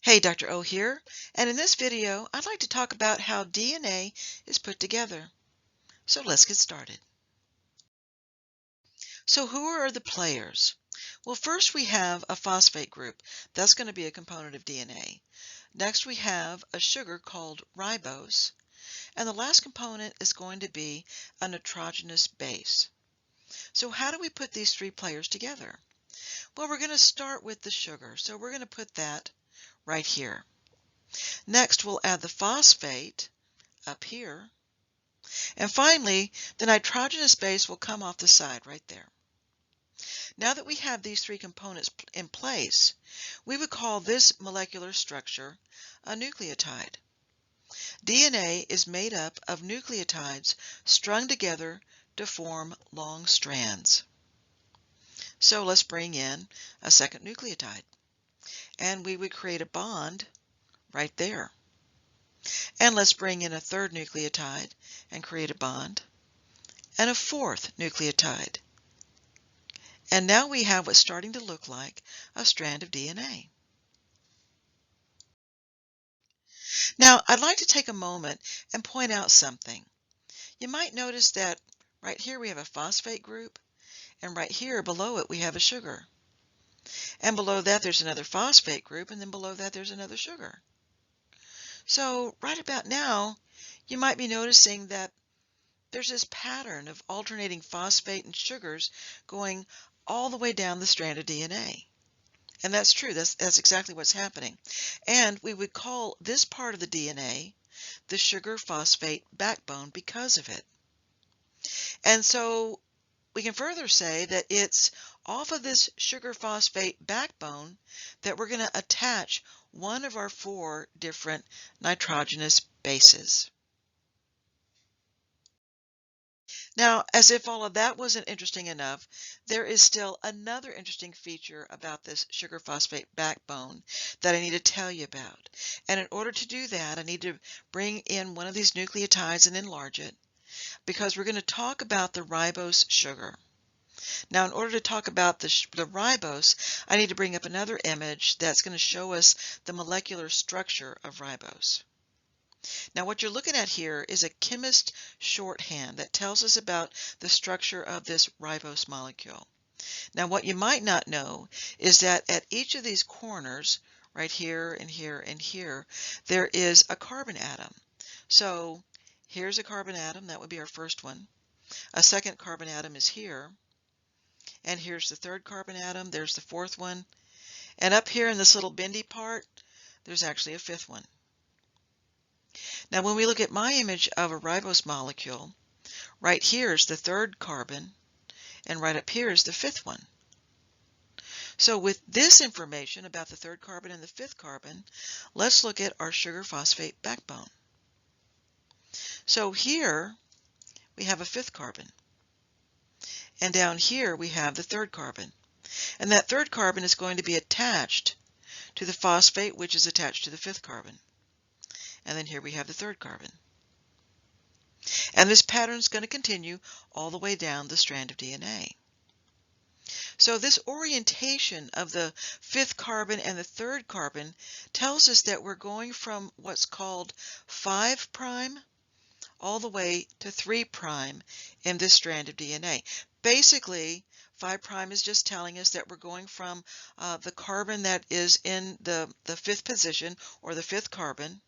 Hey, Dr. O here, and in this video, I'd like to talk about how DNA is put together. So let's get started. So who are the players? Well, first we have a phosphate group. That's going to be a component of DNA. Next we have a sugar called ribose, and the last component is going to be a nitrogenous base. So how do we put these three players together? Well, we're going to start with the sugar, so we're going to put that right here. Next, we'll add the phosphate up here. And finally, the nitrogenous base will come off the side right there. Now that we have these three components in place, we would call this molecular structure a nucleotide. DNA is made up of nucleotides strung together to form long strands. So let's bring in a second nucleotide, and we would create a bond right there. And let's bring in a third nucleotide and create a bond, and a fourth nucleotide. And now we have what's starting to look like a strand of DNA. Now, I'd like to take a moment and point out something. You might notice that right here we have a phosphate group, and right here below it we have a sugar. And below that there's another phosphate group, and then below that there's another sugar. So right about now, you might be noticing that there's this pattern of alternating phosphate and sugars going all the way down the strand of DNA. And that's true. That's exactly what's happening. And we would call this part of the DNA the sugar phosphate backbone because of it. And so we can further say that it's off of this sugar phosphate backbone that we're going to attach one of our four different nitrogenous bases. Now, as if all of that wasn't interesting enough, there is still another interesting feature about this sugar phosphate backbone that I need to tell you about. And in order to do that, I need to bring in one of these nucleotides and enlarge it, because we're going to talk about the ribose sugar. Now, in order to talk about the ribose, I need to bring up another image that's going to show us the molecular structure of ribose. Now what you're looking at here is a chemist shorthand that tells us about the structure of this ribose molecule. Now what you might not know is that at each of these corners, right here and here and here, there is a carbon atom. So here's a carbon atom, that would be our first one. A second carbon atom is here. And here's the third carbon atom, there's the fourth one. And up here in this little bendy part, there's actually a fifth one. Now when we look at my image of a ribose molecule, right here is the third carbon, and right up here is the fifth one. So with this information about the third carbon and the fifth carbon, let's look at our sugar phosphate backbone. So here we have a fifth carbon, and down here we have the third carbon. And that third carbon is going to be attached to the phosphate, which is attached to the fifth carbon. And then here we have the third carbon. And this pattern is going to continue all the way down the strand of DNA. So this orientation of the fifth carbon and the third carbon tells us that we're going from what's called 5' all the way to 3' in this strand of DNA. Basically, 5' is just telling us that we're going from the carbon that is in the fifth position, or the fifth carbon,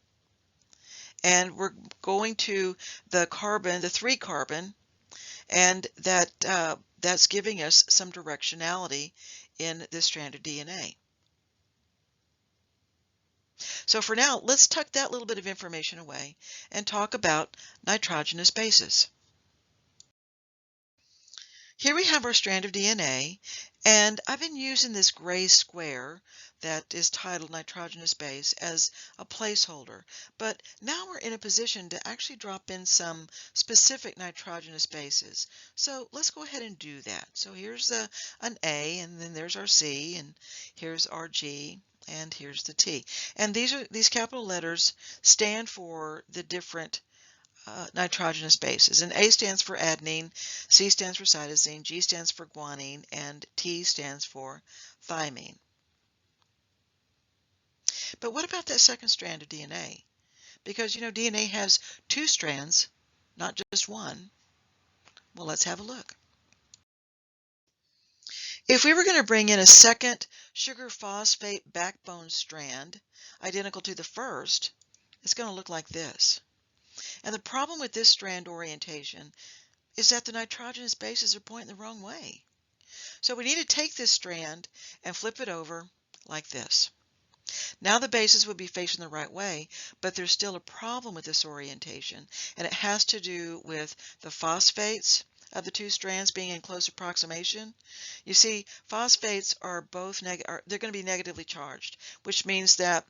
and we're going to the carbon, the 3 carbon, and that's giving us some directionality in this strand of DNA. So for now, let's tuck that little bit of information away and talk about nitrogenous bases. Here we have our strand of DNA, and I've been using this gray square that is titled nitrogenous base as a placeholder, but now we're in a position to actually drop in some specific nitrogenous bases. So let's go ahead and do that. So here's an A, and then there's our C, and here's our G, and here's the T. And these capital letters stand for the different nitrogenous bases. And A stands for adenine, C stands for cytosine, G stands for guanine, and T stands for thymine. But what about that second strand of DNA? Because, DNA has two strands, not just one. Well, let's have a look. If we were going to bring in a second sugar phosphate backbone strand, identical to the first, it's going to look like this. And the problem with this strand orientation is that the nitrogenous bases are pointing the wrong way. So we need to take this strand and flip it over like this. Now the bases would be facing the right way, but there's still a problem with this orientation, and it has to do with the phosphates of the two strands being in close approximation. You see, phosphates are both they're going to be negatively charged, which means that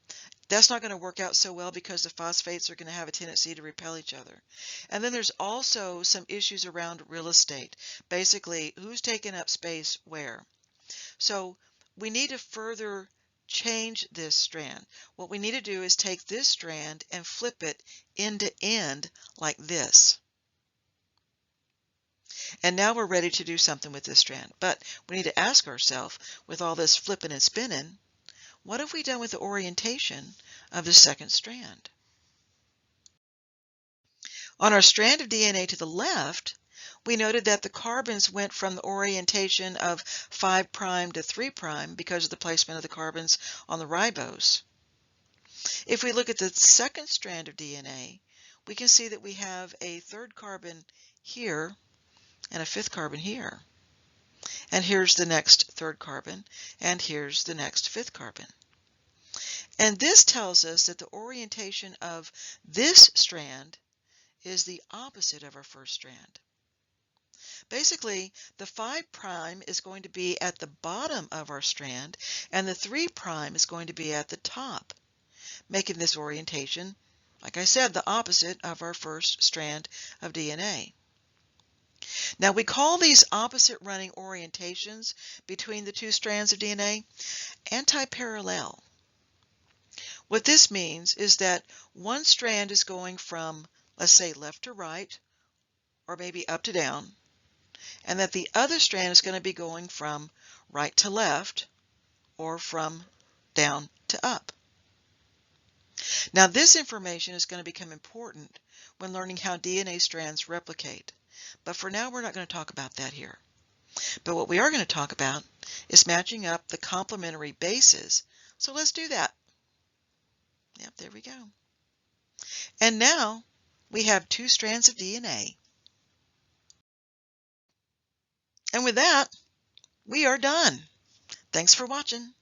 that's not going to work out so well because the phosphates are going to have a tendency to repel each other. And then there's also some issues around real estate. Basically, who's taking up space where? So we need to further change this strand. What we need to do is take this strand and flip it end to end like this. And now we're ready to do something with this strand. But we need to ask ourselves, with all this flipping and spinning, what have we done with the orientation of the second strand? On our strand of DNA to the left, we noted that the carbons went from the orientation of 5' to 3' because of the placement of the carbons on the ribose. If we look at the second strand of DNA, we can see that we have a third carbon here and a fifth carbon here. And here's the next third carbon, and here's the next fifth carbon. And this tells us that the orientation of this strand is the opposite of our first strand. Basically, the 5' is going to be at the bottom of our strand, and the 3' is going to be at the top, making this orientation, like I said, the opposite of our first strand of DNA. Now, we call these opposite running orientations between the two strands of DNA antiparallel. What this means is that one strand is going from, let's say, left to right, or maybe up to down, and that the other strand is going to be going from right to left, or from down to up. Now, this information is going to become important when learning how DNA strands replicate. But for now, we're not going to talk about that here. But what we are going to talk about is matching up the complementary bases. So let's do that. Yep, there we go. And now we have two strands of DNA. And with that, we are done. Thanks for watching.